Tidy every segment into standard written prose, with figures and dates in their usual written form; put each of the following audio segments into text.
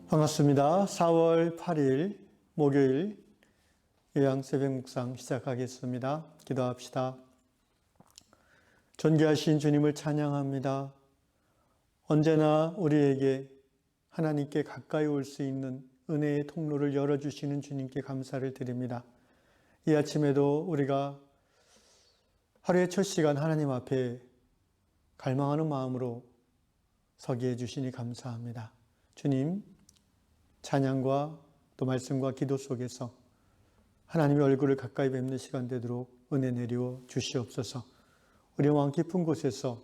반갑습니다. 4월 8일 목요일 요양 새벽 묵상 시작하겠습니다. 기도합시다. 존귀하신 주님을 찬양합니다. 언제나 우리에게 하나님께 가까이 올 수 있는 은혜의 통로를 열어주시는 주님께 감사를 드립니다. 이 아침에도 우리가 하루의 첫 시간 하나님 앞에 갈망하는 마음으로 서게 해주시니 감사합니다. 주님, 찬양과 또 말씀과 기도 속에서 하나님의 얼굴을 가까이 뵙는 시간 되도록 은혜 내려 주시옵소서. 우리 마음 깊은 곳에서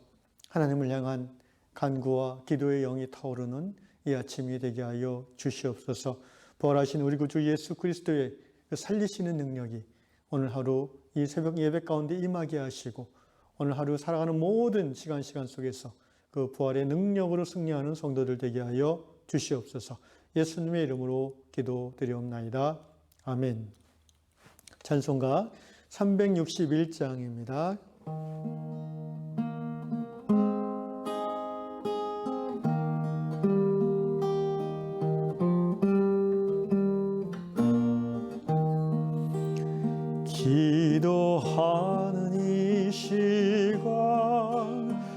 하나님을 향한 간구와 기도의 영이 타오르는 이 아침이 되게 하여 주시옵소서. 부활하신 우리 구주 예수 그리스도의 그 살리시는 능력이 오늘 하루 이 새벽 예배 가운데 임하게 하시고 오늘 하루 살아가는 모든 시간 속에서 그 부활의 능력으로 승리하는 성도들 되게 하여 주시옵소서. 예수님의 이름으로 기도드리옵나이다. 아멘. 찬송가 361장입니다. 기도하는 이 시간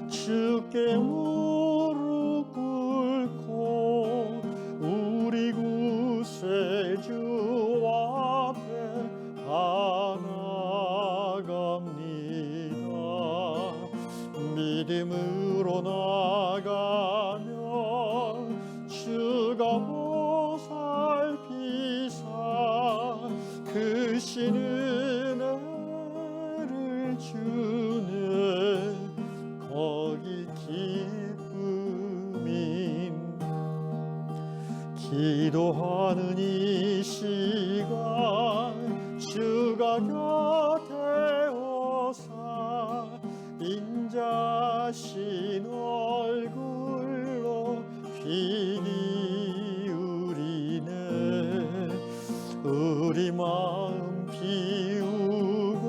주께 무릎 꿇고 우리 구세주 앞에 나아갑니다. 믿음으로 나가면 주가 보살피사 크신 은혜를 주네. 거기 기쁨인 기도하는 이 시간 주가 곁에 오사 인자신 얼굴로 귀 기울이네. 우리 마음 비우고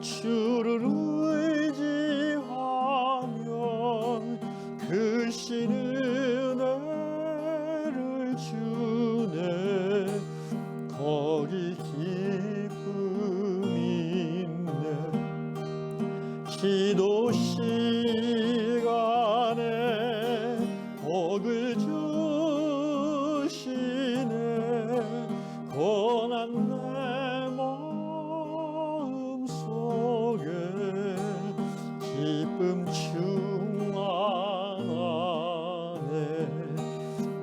주를 의지하면 크신 은혜를 주네. 거기 기쁨이 있네. 기도 시간에 복을 주시네. 고난 내 마음 속에 기쁨 충만하네.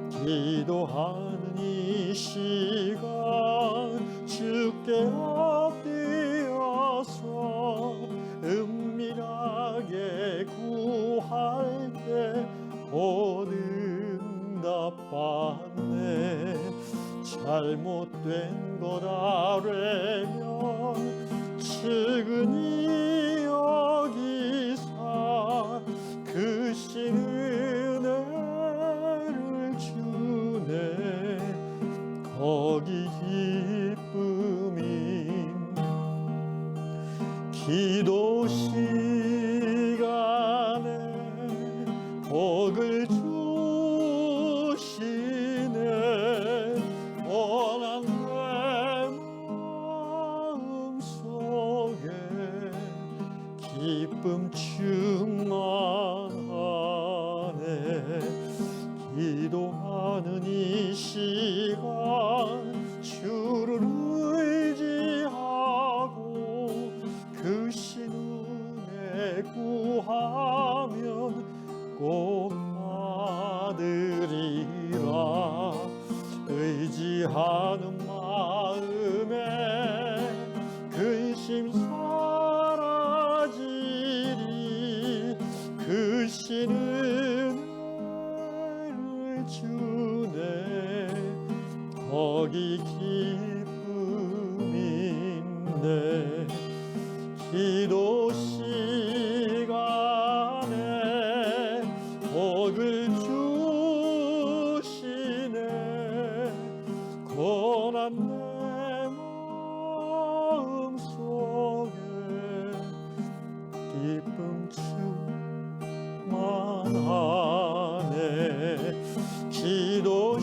기도하는 이 시간 주께 엎드려서 은밀하게 구할 때 보응답받네. 잘못된 것 아뢰면 측은히 여기사 크신 은혜를 주네. 거기 기쁨인 기도 시간에 복을 주시네. 원한 내 마음 속에 기쁨 충만하네. 기도하는 이 시간 주를 의지하고 크신 은혜 구하면 꼭 받으리라. 의지하는 마음에 근심 사라지리. 크신 은혜를 주네. 거기 기쁨이 있네. 기도 시간에 복을 주시네. 고난 내 마음 속에 기쁨 충만하네. 기도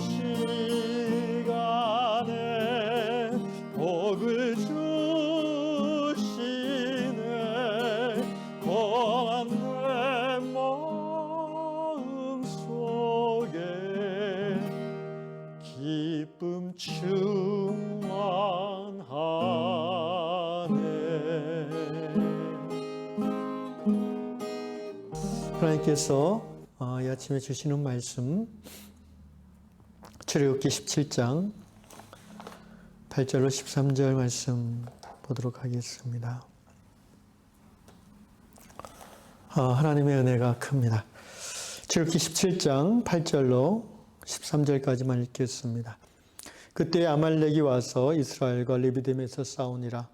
하나님께서 이 아침에 주시는 말씀 출애굽기 17장 8절로 13절 말씀 보도록 하겠습니다. 하나님의 은혜가 큽니다. 출애굽기 17장 8절로 13절까지만 읽겠습니다. 그때 아말렉이 와서 이스라엘과 르비딤에서 싸우니라.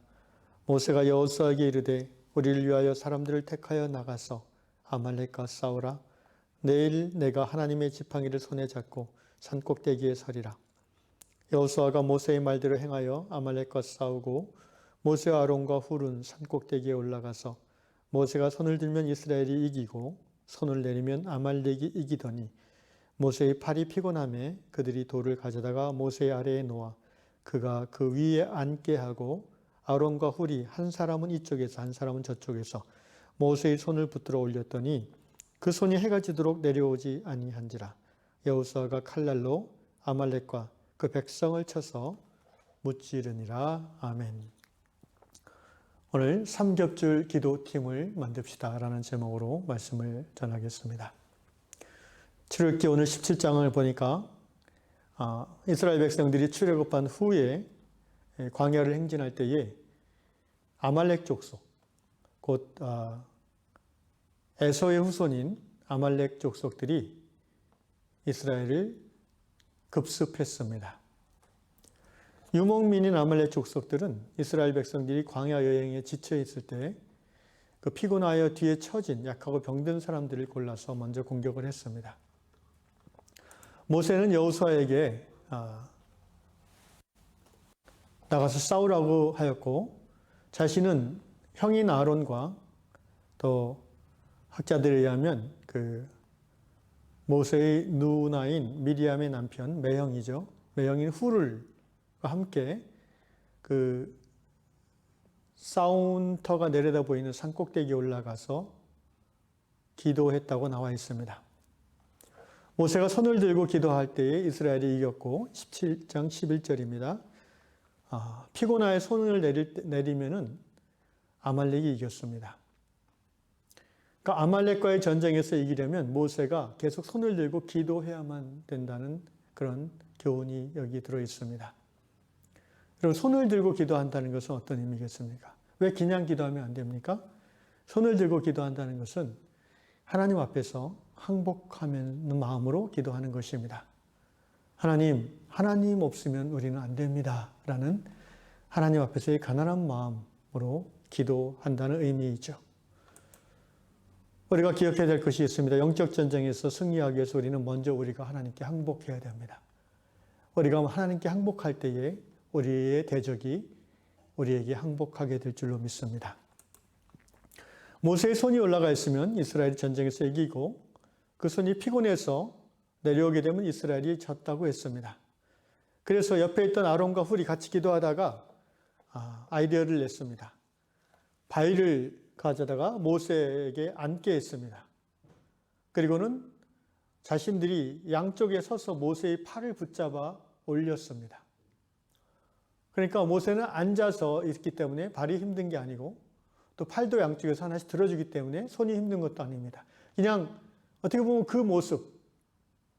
모세가 여호수아에게 이르되 우리를 위하여 사람들을 택하여 나가서 아말렉과 싸우라. 내일 내가 하나님의 지팡이를 손에 잡고 산꼭대기에 서리라. 여호수아가 모세의 말대로 행하여 아말렉과 싸우고 모세와 아론과 훌은 산꼭대기에 올라가서 모세가 손을 들면 이스라엘이 이기고 손을 내리면 아말렉이 이기더니 모세의 팔이 피곤함에 그들이 돌을 가져다가 모세의 아래에 놓아 그가 그 위에 앉게 하고 아론과 훌이 한 사람은 이쪽에서 한 사람은 저쪽에서 모세의 손을 붙들어 올렸더니 그 손이 해가 지도록 내려오지 아니한지라. 여호수아가 칼날로 아말렉과 그 백성을 쳐서 무찌르니라. 아멘. 오늘 삼겹줄 기도팀을 만듭시다 라는 제목으로 말씀을 전하겠습니다. 출애굽기 오늘 17장을 보니까 이스라엘 백성들이 출애굽한 후에 광야를 행진할 때에 아말렉 족속, 곧 에서의 후손인 아말렉 족속들이 이스라엘을 급습했습니다. 유목민인 아말렉 족속들은 이스라엘 백성들이 광야 여행에 지쳐 있을 때 그 피곤하여 뒤에 처진 약하고 병든 사람들을 골라서 먼저 공격을 했습니다. 모세는 여호수아에게 나가서 싸우라고 하였고 자신은 형인 아론과 또 학자들에 의하면 그 모세의 누나인 미리암의 남편 매형이죠. 매형인 훌과 함께 그 사운터가 내려다 보이는 산꼭대기에 올라가서 기도했다고 나와 있습니다. 모세가 손을 들고 기도할 때에 이스라엘이 이겼고 17장 11절입니다. 피곤하여 손을 내리면은 아말렉이 이겼습니다. 그러니까 아말렉과의 전쟁에서 이기려면 모세가 계속 손을 들고 기도해야만 된다는 그런 교훈이 여기 들어 있습니다. 그리고 손을 들고 기도한다는 것은 어떤 의미겠습니까? 왜 그냥 기도하면 안 됩니까? 손을 들고 기도한다는 것은 하나님 앞에서 항복하는 마음으로 기도하는 것입니다. 하나님 없으면 우리는 안 됩니다. 라는 하나님 앞에서의 가난한 마음으로 기도한다는 의미이죠. 우리가 기억해야 될 것이 있습니다. 영적 전쟁에서 승리하기 위해서 우리는 먼저 우리가 하나님께 항복해야 됩니다. 우리가 하나님께 항복할 때에 우리의 대적이 우리에게 항복하게 될 줄로 믿습니다. 모세의 손이 올라가 있으면 이스라엘이 전쟁에서 이기고 그 손이 피곤해서 내려오게 되면 이스라엘이 졌다고 했습니다. 그래서 옆에 있던 아론과 훌이 같이 기도하다가 아이디어를 냈습니다. 바위를 가져다가 모세에게 앉게 했습니다. 그리고는 자신들이 양쪽에 서서 모세의 팔을 붙잡아 올렸습니다. 그러니까 모세는 앉아서 있기 때문에 발이 힘든 게 아니고 또 팔도 양쪽에서 하나씩 들어주기 때문에 손이 힘든 것도 아닙니다. 그냥 어떻게 보면 그 모습,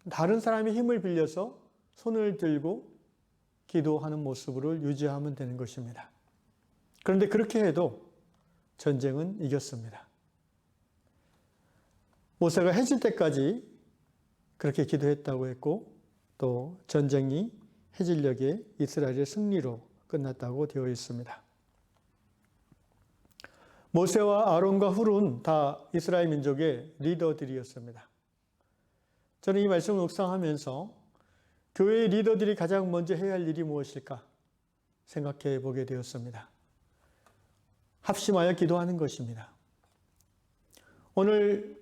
다른 사람의 힘을 빌려서 손을 들고 기도하는 모습으로 유지하면 되는 것입니다. 그런데 그렇게 해도 전쟁은 이겼습니다. 모세가 해질 때까지 그렇게 기도했다고 했고 또 전쟁이 해질녘에 이스라엘의 승리로 끝났다고 되어 있습니다. 모세와 아론과 훌은 다 이스라엘 민족의 리더들이었습니다. 저는 이 말씀을 묵상하면서 교회의 리더들이 가장 먼저 해야 할 일이 무엇일까 생각해 보게 되었습니다. 합심하여 기도하는 것입니다. 오늘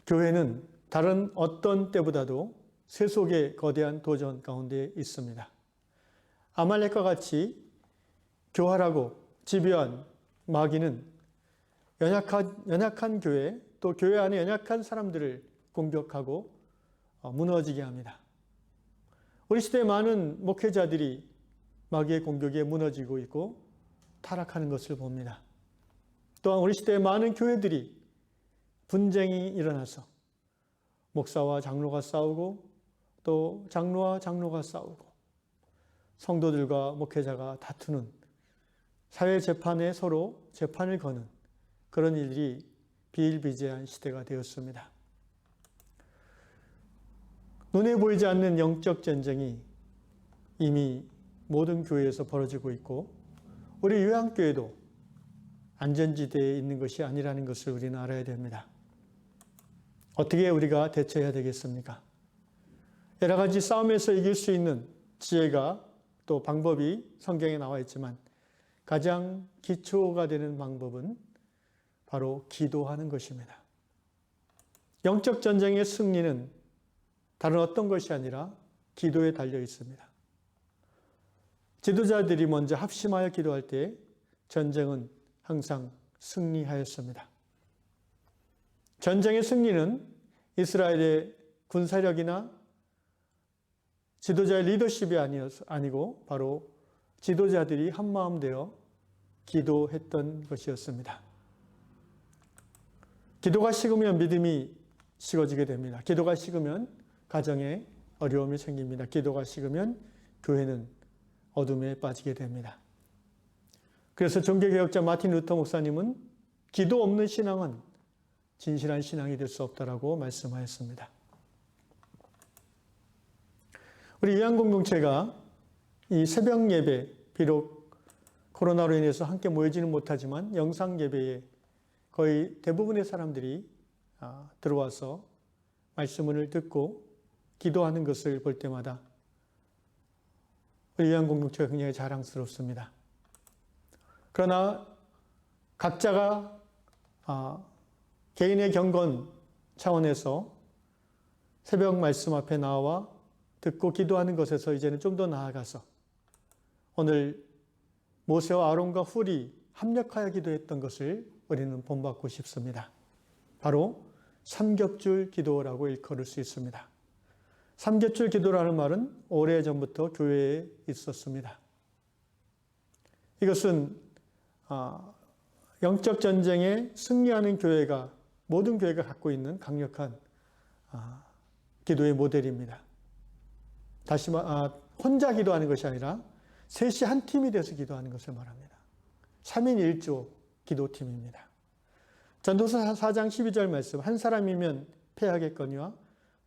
교회는 다른 어떤 때보다도 세속의 거대한 도전 가운데 있습니다. 아말렉과 같이 교활하고 집요한 마귀는 연약한 교회, 또 교회 안에 연약한 사람들을 공격하고 무너지게 합니다. 우리 시대의 많은 목회자들이 마귀의 공격에 무너지고 있고 타락하는 것을 봅니다. 또한 우리 시대의 많은 교회들이 분쟁이 일어나서 목사와 장로가 싸우고 또 장로와 장로가 싸우고 성도들과 목회자가 다투는 사회 재판에 서로 재판을 거는 그런 일이 비일비재한 시대가 되었습니다. 눈에 보이지 않는 영적 전쟁이 이미 모든 교회에서 벌어지고 있고 우리 요양교회도 안전지대에 있는 것이 아니라는 것을 우리는 알아야 됩니다. 어떻게 우리가 대처해야 되겠습니까? 여러 가지 싸움에서 이길 수 있는 지혜가 또 방법이 성경에 나와 있지만 가장 기초가 되는 방법은 바로 기도하는 것입니다. 영적 전쟁의 승리는 다른 어떤 것이 아니라 기도에 달려 있습니다. 지도자들이 먼저 합심하여 기도할 때 전쟁은 항상 승리하였습니다. 전쟁의 승리는 이스라엘의 군사력이나 지도자의 리더십이 아니고 바로 지도자들이 한마음 되어 기도했던 것이었습니다. 기도가 식으면 믿음이 식어지게 됩니다. 기도가 식으면 가정에 어려움이 생깁니다. 기도가 식으면 교회는 어둠에 빠지게 됩니다. 그래서 종교개혁자 마틴 루터 목사님은 기도 없는 신앙은 진실한 신앙이 될 수 없다라고 말씀하였습니다. 우리 요양공동체가 이 새벽 예배, 비록 코로나로 인해서 함께 모이지는 못하지만 영상 예배에 거의 대부분의 사람들이 들어와서 말씀을 듣고 기도하는 것을 볼 때마다 우리 요양공동체가 굉장히 자랑스럽습니다. 그러나 각자가 개인의 경건 차원에서 새벽 말씀 앞에 나와 듣고 기도하는 것에서 이제는 좀 더 나아가서 오늘 모세와 아론과 훌이 합력하여 기도했던 것을 우리는 본받고 싶습니다. 바로 삼겹줄 기도라고 일컬을 수 있습니다. 삼겹줄 기도라는 말은 오래전부터 교회에 있었습니다. 이것은 영적 전쟁에 승리하는 교회가 모든 교회가 갖고 있는 강력한 기도의 모델입니다. 다시 혼자 기도하는 것이 아니라 셋이 한 팀이 돼서 기도하는 것을 말합니다. 3인 1조 기도팀입니다. 전도서 4장 12절 말씀, 한 사람이면 패하겠거니와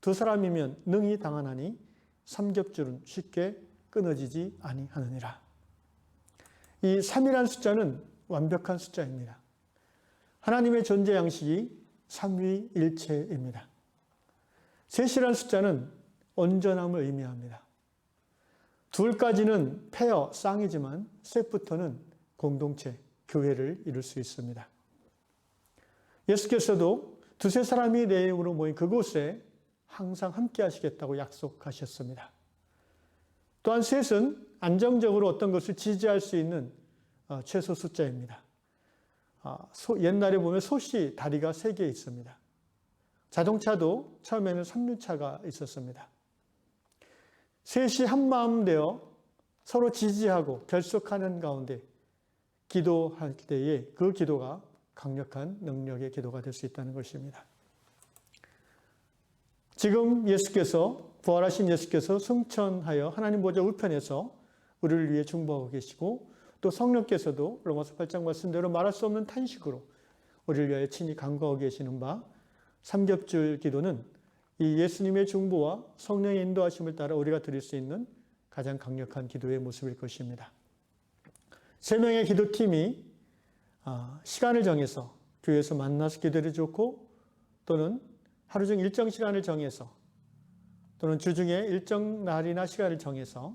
두 사람이면 능히 당하나니 삼겹줄은 쉽게 끊어지지 아니하느니라. 이 3이라는 숫자는 완벽한 숫자입니다. 하나님의 존재 양식이 삼위일체입니다. 셋이라는 숫자는 온전함을 의미합니다. 둘까지는 페어, 쌍이지만 셋부터는 공동체, 교회를 이룰 수 있습니다. 예수께서도 두세 사람이 내 이름으로 모인 그곳에 항상 함께 하시겠다고 약속하셨습니다. 또한 셋은 안정적으로 어떤 것을 지지할 수 있는 최소 숫자입니다. 옛날에 보면 솥이 다리가 3개 있습니다. 자동차도 처음에는 3륜차가 있었습니다. 셋이 한마음 되어 서로 지지하고 결속하는 가운데 기도할 때에 그 기도가 강력한 능력의 기도가 될 수 있다는 것입니다. 지금 예수께서, 부활하신 예수께서 승천하여 하나님 보좌 우편에서 우리를 위해 중보하고 계시고 또 성령께서도 로마서 8장 말씀대로 말할 수 없는 탄식으로 우리를 위하여 친히 간구하고 계시는 바 삼겹줄 기도는 이 예수님의 중보와 성령의 인도하심을 따라 우리가 드릴 수 있는 가장 강력한 기도의 모습일 것입니다. 3명의 기도팀이 시간을 정해서 교회에서 만나서 기도를 줬고 또는 하루 중 일정 시간을 정해서 또는 주중에 일정 날이나 시간을 정해서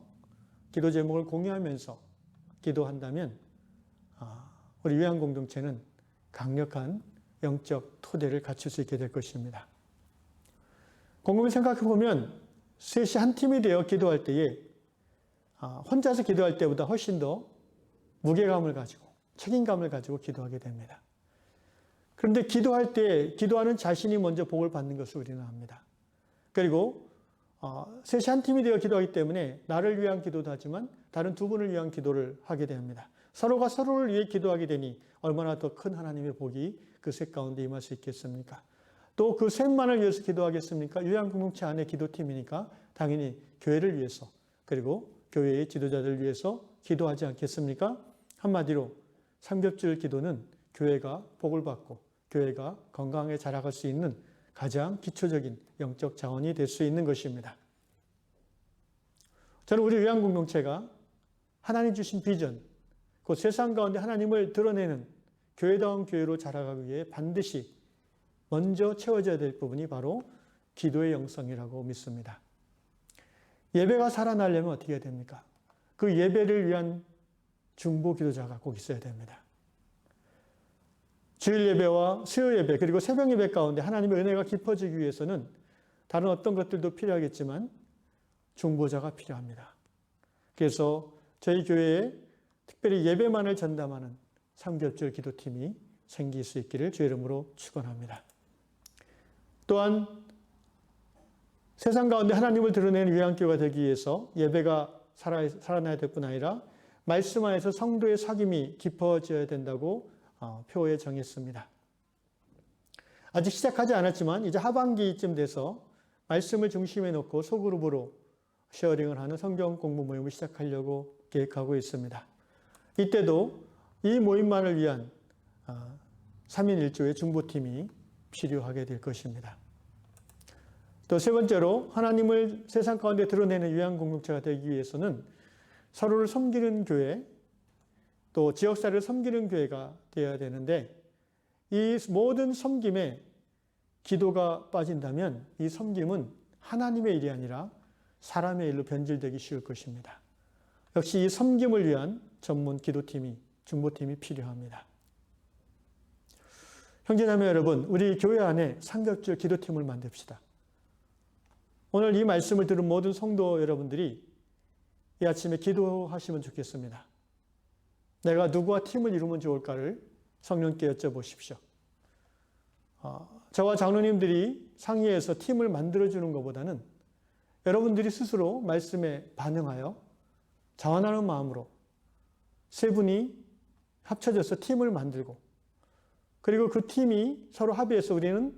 기도 제목을 공유하면서 기도한다면 우리 요양공동체는 강력한 영적 토대를 갖출 수 있게 될 것입니다. 곰곰이 생각해 보면 셋이 한 팀이 되어 기도할 때에 혼자서 기도할 때보다 훨씬 더 무게감을 가지고 책임감을 가지고 기도하게 됩니다. 그런데 기도할 때 기도하는 자신이 먼저 복을 받는 것을 우리는 압니다. 그리고 셋이 한 팀이 되어 기도하기 때문에 나를 위한 기도도 하지만 다른 두 분을 위한 기도를 하게 됩니다. 서로가 서로를 위해 기도하게 되니 얼마나 더 큰 하나님의 복이 그 셋 가운데 임할 수 있겠습니까? 또 그 셋만을 위해서 기도하겠습니까? 요양공동체 안에 기도팀이니까 당연히 교회를 위해서 그리고 교회의 지도자들을 위해서 기도하지 않겠습니까? 한마디로 삼겹줄 기도는 교회가 복을 받고 교회가 건강하게 자라갈 수 있는 가장 기초적인 영적 자원이 될 수 있는 것입니다. 저는 우리 요양공동체가 하나님 주신 비전, 그 세상 가운데 하나님을 드러내는 교회다운 교회로 자라가기 위해 반드시 먼저 채워져야 될 부분이 바로 기도의 영성이라고 믿습니다. 예배가 살아나려면 어떻게 해야 됩니까? 그 예배를 위한 중보 기도자가 꼭 있어야 됩니다. 주일 예배와 수요 예배 그리고 새벽 예배 가운데 하나님의 은혜가 깊어지기 위해서는 다른 어떤 것들도 필요하겠지만 중보자가 필요합니다. 그래서 저희 교회에 특별히 예배만을 전담하는 삼겹줄 기도팀이 생길 수 있기를 주의 이름으로 축원합니다. 또한 세상 가운데 하나님을 드러내는 요양교회가 되기 위해서 예배가 살아나야 될 뿐 아니라 말씀 안에서 성도의 사귐이 깊어져야 된다고 표에 정했습니다. 아직 시작하지 않았지만 이제 하반기쯤 돼서 말씀을 중심에 놓고 소그룹으로 쉐어링을 하는 성경 공부 모임을 시작하려고 계획하고 있습니다. 이때도 이 모임만을 위한 3인 1조의 중보팀이 필요하게 될 것입니다. 또 세 번째로 하나님을 세상 가운데 드러내는 요양공동체가 되기 위해서는 서로를 섬기는 교회, 또 지역사회를 섬기는 교회가 되어야 되는데 이 모든 섬김에 기도가 빠진다면 이 섬김은 하나님의 일이 아니라 사람의 일로 변질되기 쉬울 것입니다. 역시 이 섬김을 위한 전문 기도팀이, 중보팀이 필요합니다. 형제자매 여러분, 우리 교회 안에 삼겹줄 기도팀을 만듭시다. 오늘 이 말씀을 들은 모든 성도 여러분들이 이 아침에 기도하시면 좋겠습니다. 내가 누구와 팀을 이루면 좋을까를 성령께 여쭤보십시오. 저와 장로님들이 상의해서 팀을 만들어주는 것보다는 여러분들이 스스로 말씀에 반응하여 자원하는 마음으로 세 분이 합쳐져서 팀을 만들고 그리고 그 팀이 서로 합의해서 우리는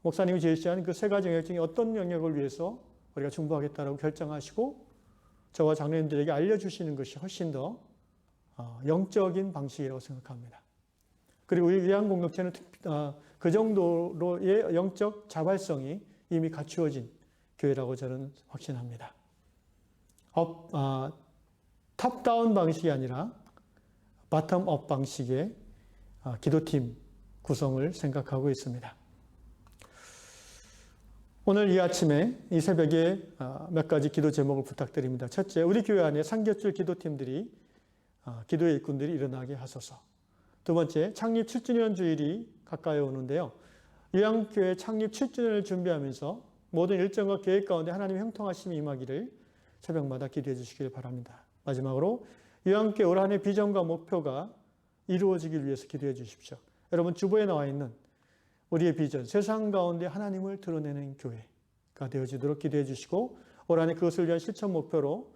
목사님이 제시한 그 세 가지 영역 중에 어떤 영역을 위해서 우리가 중보하겠다라고 결정하시고 저와 장로님들에게 알려주시는 것이 훨씬 더 영적인 방식이라고 생각합니다. 그리고 우리 요양공동체는 그 정도로의 영적 자발성이 이미 갖추어진 교회라고 저는 확신합니다. 탑다운 방식이 아니라 바텀업 방식의 기도팀 구성을 생각하고 있습니다. 오늘 이 아침에 이 새벽에 몇 가지 기도 제목을 부탁드립니다. 첫째, 우리 교회 안에 삼겹줄 기도팀들이 기도의 일꾼들이 일어나게 하소서. 두 번째, 창립 7주년 주일이 가까이 오는데요. 요양교회 창립 7주년을 준비하면서 모든 일정과 계획 가운데 하나님의 형통하심이 임하기를 새벽마다 기도해 주시길 바랍니다. 마지막으로 요양교회 올 한 해 비전과 목표가 이루어지길 위해서 기도해 주십시오. 여러분 주보에 나와 있는 우리의 비전, 세상 가운데 하나님을 드러내는 교회가 되어지도록 기도해 주시고 올 한 해 그것을 위한 실천 목표로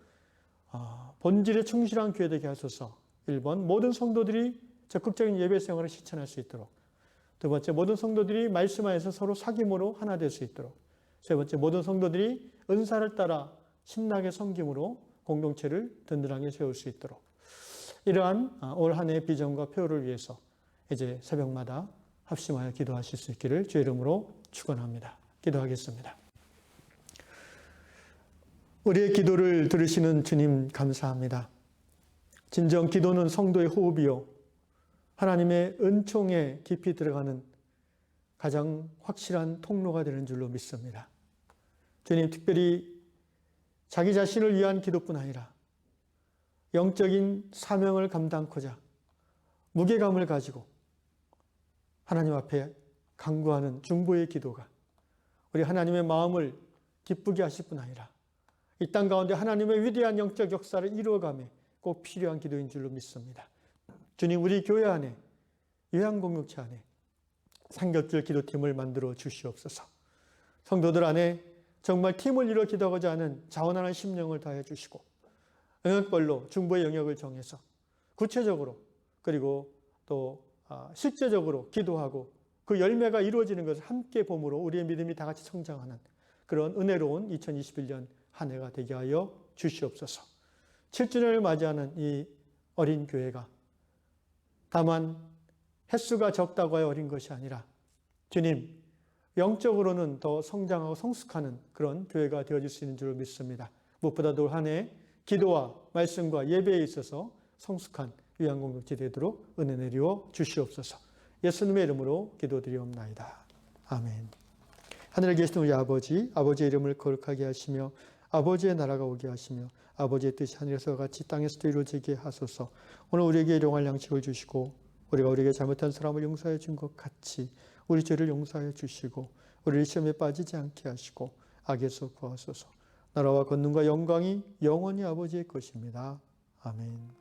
본질에 충실한 교회 되게 하소서. 1번, 모든 성도들이 적극적인 예배 생활을 실천할 수 있도록. 두 번째, 모든 성도들이 말씀 안에서 서로 사귐으로 하나 될 수 있도록. 세 번째, 모든 성도들이 은사를 따라 신나게 섬김으로 공동체를 든든하게 세울 수 있도록. 이러한 올 한 해의 비전과 표를 위해서 이제 새벽마다 합심하여 기도하실 수 있기를 주의 이름으로 축원합니다. 기도하겠습니다. 우리의 기도를 들으시는 주님 감사합니다. 진정 기도는 성도의 호흡이요 하나님의 은총에 깊이 들어가는 가장 확실한 통로가 되는 줄로 믿습니다. 주님, 특별히 자기 자신을 위한 기도뿐 아니라 영적인 사명을 감당하고자 무게감을 가지고 하나님 앞에 간구하는 중보의 기도가 우리 하나님의 마음을 기쁘게 하실 뿐 아니라 이 땅 가운데 하나님의 위대한 영적 역사를 이루어가며 꼭 필요한 기도인 줄로 믿습니다. 주님, 우리 교회 안에, 요양공동체 안에 삼겹줄 기도팀을 만들어 주시옵소서. 성도들 안에 정말 팀을 이루어 기도하고자 하는 자원하는 심령을 다해 주시고 영역별로 중보의 영역을 정해서 구체적으로 그리고 또 실제적으로 기도하고 그 열매가 이루어지는 것을 함께 봄으로 우리의 믿음이 다 같이 성장하는 그런 은혜로운 2021년 한 해가 되게 하여 주시옵소서. 7주년을 맞이하는 이 어린 교회가 다만 횟수가 적다고 하여 어린 것이 아니라 주님, 영적으로는 더 성장하고 성숙하는 그런 교회가 되어질 수 있는 줄 믿습니다. 무엇보다도 한 해 기도와 말씀과 예배에 있어서 성숙한 위안공동체 되도록 은혜 내리워 주시옵소서. 예수님의 이름으로 기도드리옵나이다. 아멘. 하늘에 계신 우리 아버지, 아버지의 이름을 거룩하게 하시며 아버지의 나라가 오게 하시며 아버지의 뜻이 하늘에서 같이 땅에서도 이루어지게 하소서. 오늘 우리에게 일용할 양식을 주시고 우리가 우리에게 잘못한 사람을 용서해 준 것 같이 우리 죄를 용서해 주시고 우리를 시험에 빠지지 않게 하시고 악에서 구하소서. 나라와 권능과 영광이 영원히 아버지의 것입니다. 아멘.